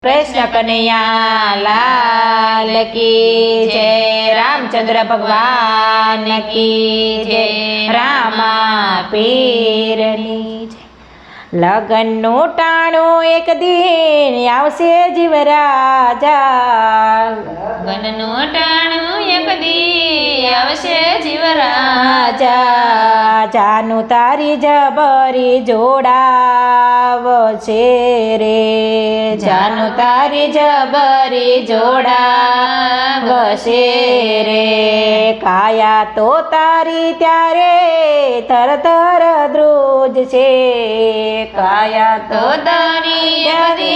कृष्ण कन्हैया लाल की जय। रामचंद्र भगवान की जय। रामा पीरनी जय। लगनનું ટાણું એક દિન આવશે જીવરાજા। લગ્નનું ટાણું એક દી આવશે જીવરાજા। જાનું તારી જબરી જોડાવશે રે। જાનું તારી જબરી જોડાવશે રે। કાયા તો તારી ત્યારે થરથર ધ્રુજશે। કાયા તો તારી ત્યારે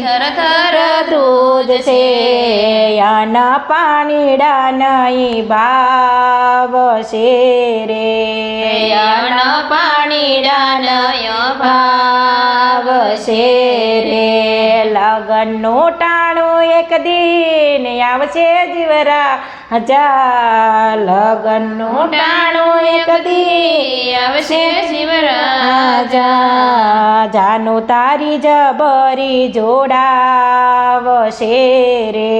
થરથર ધ્રુજશે। યાના પાણીડા નહીં ભાવશે રે। યાનો પાણીડા નયો ભાવશે રે। લગનનું ટાણું એક દિન આવશે જીવરાજા। લગનનું ટાણું એક દિન આવશે જીવરાજા। જાનું તારી જબરી જોડાવશે રે।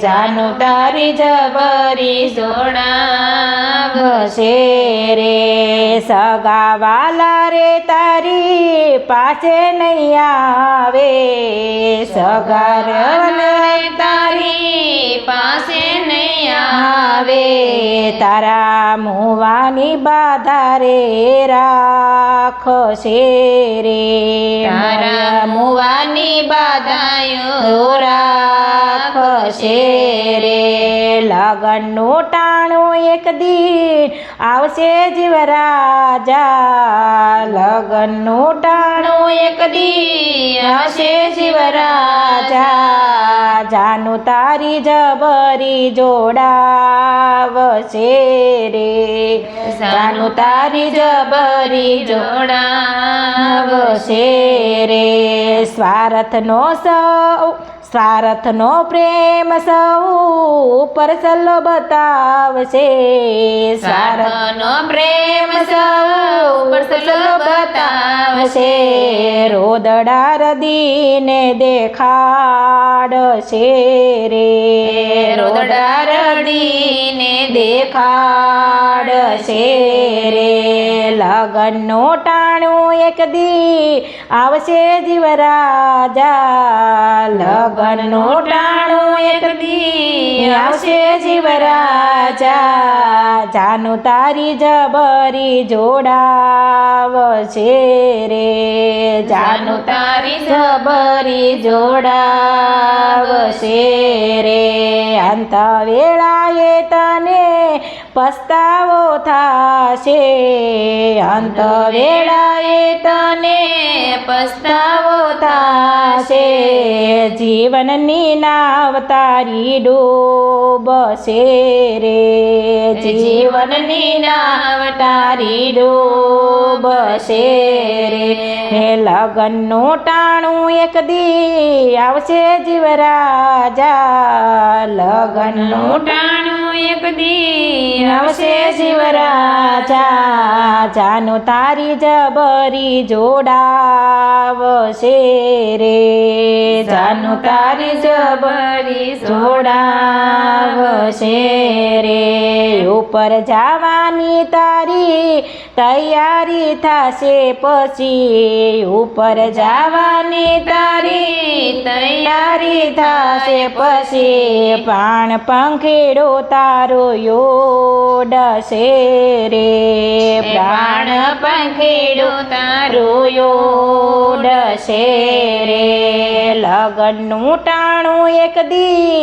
જાનું તારી જબરી જોડાવશે રે। સગાવાલા રે તારી પાસે નહીં આવે। સગાવાલા તારી પાસે નહીં આવે। તારા મુવાની બાધા રે રાખશે રે। તારા મુવાની બાધાયો રાખશે રે। લગનનું ટાણું એક દિન આવશે જીવરાજા। લગનનું ટાણું એક દિન આવશે જીવરાજા। જાનું તારી જબરી જોડાવશે રે। જાનું તારી જબરી જોડાવશે રે। સ્વાર્થનો પ્રેમ સૌ ઉપર સલ્લો બતાવશે। સ્વાર્થનો પ્રેમ સૌ ઉપર સલ્લો બતાવશે। રોદડા રદીને દેખાડશે રે। રોદડા રડીને દેખાડશે રે। લગનનું ટાણું એક દી આવશે જીવરાજા। લગનનું ટાણું એક દી આવશે જીવરાજા। જાનું તારી જબરી જોડાવશે રે। જાનું તારી જબરી જોડાવશે રે। અંત વેળાએ તને પસ્તાવો થાશે। અંત વેળાએ તને પસ્તાવો થાશે। જીવનની નાવ તારી ડૂબશે રે। જીવનની નાવ તારી ડૂબશે રે। લગનનું ટાણું એક દી આવશે જીવરાજા। લગનનું ટાણું એક દી આવશે જીવરાજા। જાનું તારી જબરી જોડાવશે રે। જાનું તારી જબરી જોડાવશે રે। ઉપર જવાની તારી તૈયારી થશે પછી। ઉપર જવાની તારી તૈયારી થશે પછી। પ્રાણ પંખીડો તારો યોડશે રે। પ્રાણ પંખીડો તારો યોડશે રે। લગનનું ટાણું એક દી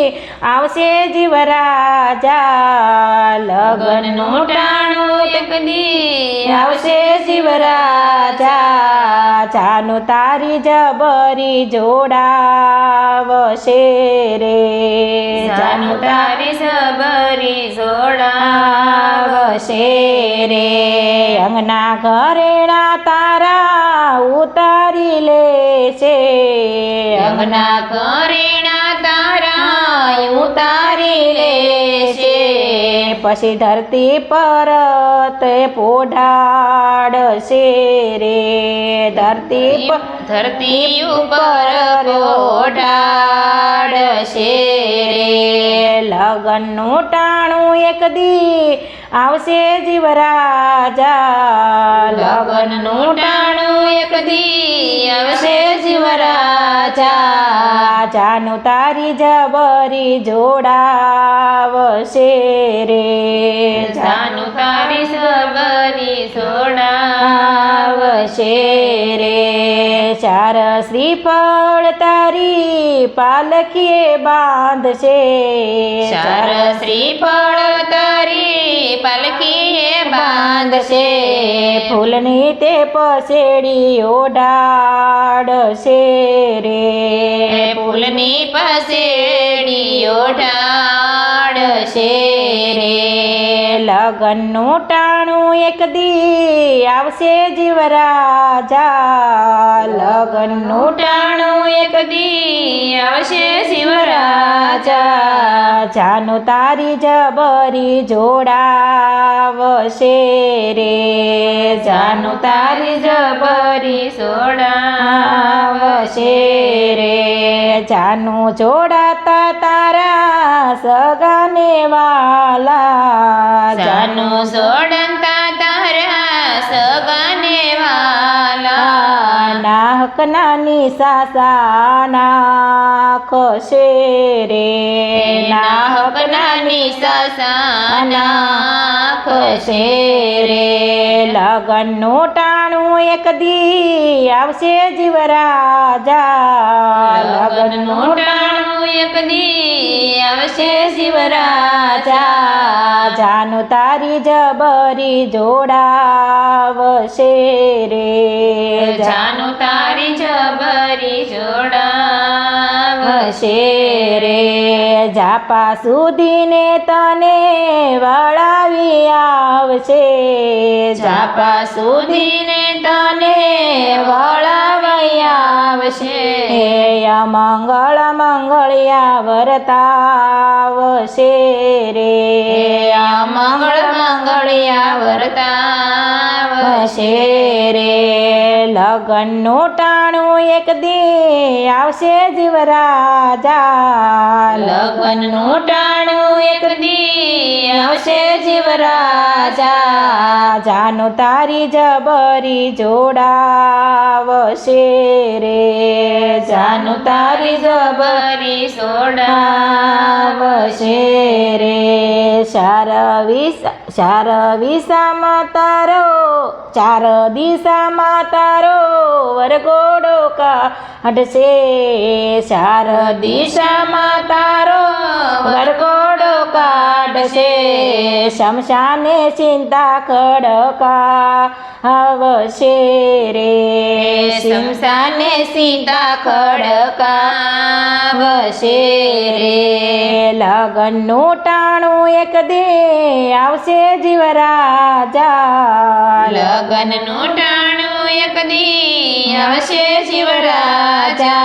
આવશે જીવરાજા। લગનનું ટાણું એક દી આવશે જીવરાજા। જાનું તારી જબરી જોડાવશે રે। જાનું તારી જબરી જોડાવશે રે। અંગના ઘરેણા તારા ઉતારી લેશે। અંગના ઘરેણા તારા ઉતારી લેશે. પછી ધરતી પર તે પોઢાડશે રે. ધરતી પર ધરતી ઉપર પોઢાડશે રે. લગનનું ટાણું એક દી આવશે જીવરાજા. લગનનું ટાણું એક દી આવશે જીવરાજા. જાનું તારી જબરી જોડાવશે રે. જાનું તારી સબરી આવશે રે. ચાર શ્રીફળ તારી પાલખીએ બાંધશે. ચાર શ્રીફળ તારી પાલખીએ બાંધશે. ફૂલની તે પસેડી ઓઢાડશે રે. ફૂલની પસેડી ઓઢાડશે રે. લગનનું ટાણું એક દી આવશે જીવરાજા. લગનનું ટાણું એક દી આવશે શિવરાજા. જાનું તારી જબરી જોડાવશે રે. જાનું તારી જબરી સોડાવશે રે. જાનું જોડાતા તારા સગાને વાલા. જાનું સોડતા તારા સગાને વાલા. નાહક નાની સાસા નાખશે રે. નાહક નાની સસા નાખશે રે. લગનનું ટાણું એક દી આવશે જીવરાજા. લગનનું ટાણું એક દી આવશે શિવરાજા. જાનું તારી જબરી જોડાવશે રે. જાનું તારી જબરી જોડાવશે રે. જાપા સુધીને તને વળાવી આવશે. જાપા સુધીને તને વળાવી આવશે. મંગળ મંગળિયા વર્તાવશે રે. મંગળ મંગળિયા વર્તાવશે રે. લગનનું ટાણું એક દી આવશે જીવરાજા. લગનનું ટાણું એક દી આવશે જીવરાજા. જાનું તારી જબરી જોડાવશે રે. જાનું તારી જબરી સોડાવશે રે. ચાર વિસામાં તારો ચાર દિશામાં તારો વરઘોડો કાઢશે. ચાર દિશામાં તારો વરઘોડો કાઢશે. શમશાને ચિંતા ખડકા આવશે રે. શમશાને સીતા ખડકાવશે રે. લગનનું ટાણું એક દી આવશે જીવરાજા. લગનનું ટાણું એક દી આવશે શિવરાજા.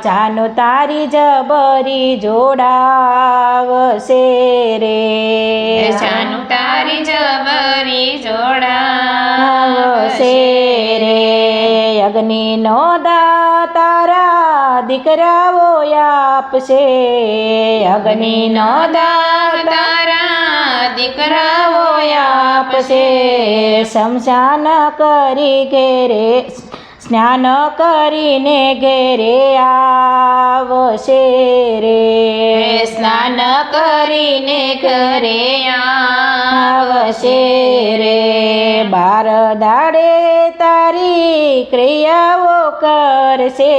જાનું તારી જબરી જોડાવશે રે. જાનું તારી જબરી જોડાવશે જોડાવશે રે. અગ્નિનો દા તારા દીકરાઓ આપશે. અગ્નિનો દા તારા દીકરાઓ આપશે. શમશાન કરી ઘેરે સ્નાન કરીને ઘેરે આવશે રે. સ્નાન કરીને ઘરે આવશે રે. બાર દાડે તારી ક્રિયાઓ કરશે.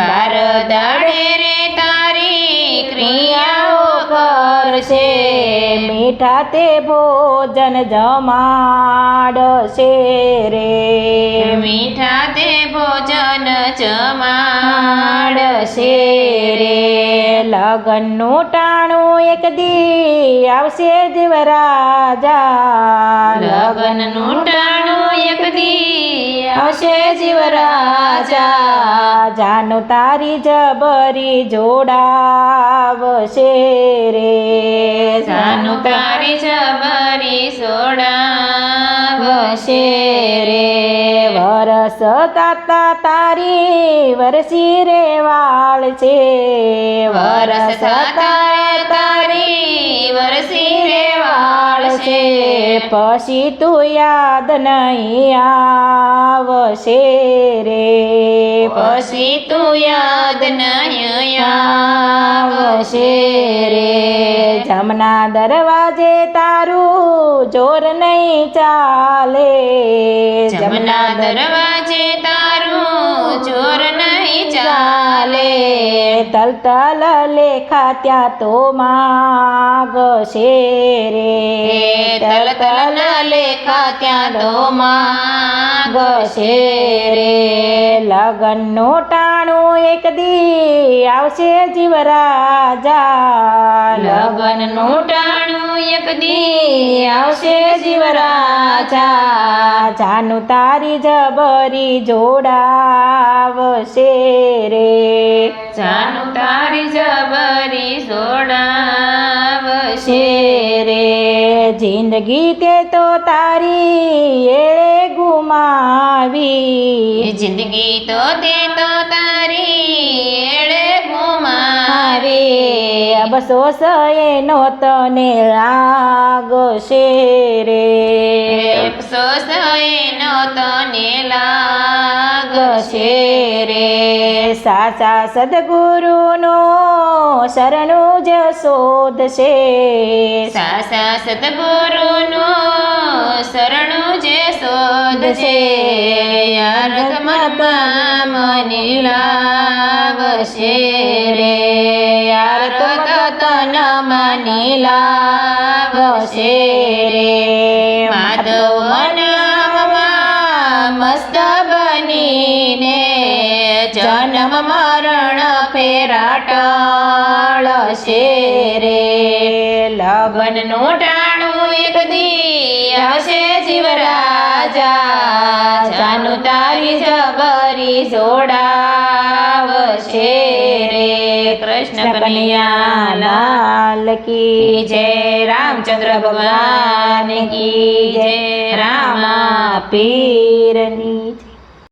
બાર દાડે રે તારી ક્રિયાઓ કરશે. મીઠા તે ભોજન જમાડશે રે. મીઠા તે ભોજન જમાડશે જમાડશે રે. લગનનું ટાણું એક દી આવશે જીવરાજા. લગનનું ટાણું એક દી આવશે જીવરાજા જાનું તારી જબરી જોડાવશે રે જાનું તારી જબરી સોડાવશે રે વરસ તાતા તારી વરસી રે વાળ છે વરસ તારે તારી વરસી રે વાળ છે પછી તું યાદ નહીં આવશે રે પછી તું યાદ નહીં આવશે રે જમના દરવાજે તારું જોર નહીં ચાલે જમના દરવાજે તારું જોર નહીં ચાલે તલતલ લેખા ત્યાં તો માગશે રે તલતલ લેખા ત્યાં તો ગશે રે લગનનું ટાણું એક દી આવશે જીવરાજા લગનનું ટાણું એક દી આવશે જીવરાજા જાનું તારી જબરી જોડાવશે રે જાનું તારી જબરી સોડાવશે રે જિંદગી તે તો તારી એળે ગુમાવી જિંદગી તો તે તો તારી એળે ગુમાવે અબસોસ એનો તને લાગશે રે અફસોસ એનો તને લાગશે ગશે રે સાચા સદગુરુનો શરણું જ શોધશે સાસા સદગુરુનો શરણું જે શોધશે યારતમાં મને લાવશે રે યાર તન મને લાવશે રે માધવ નામમાં મસ્ત બનીને જન્મ મરણ ફેરા ટાળશે રે લગનનું ટાણું એક દી આવશે જીવરાજા જાનું તારી જબરી જોડાવશે રે કૃષ્ણ કનૈયા લાલ કી જય રામચંદ્ર ભગવાન કી જય રામા પીરની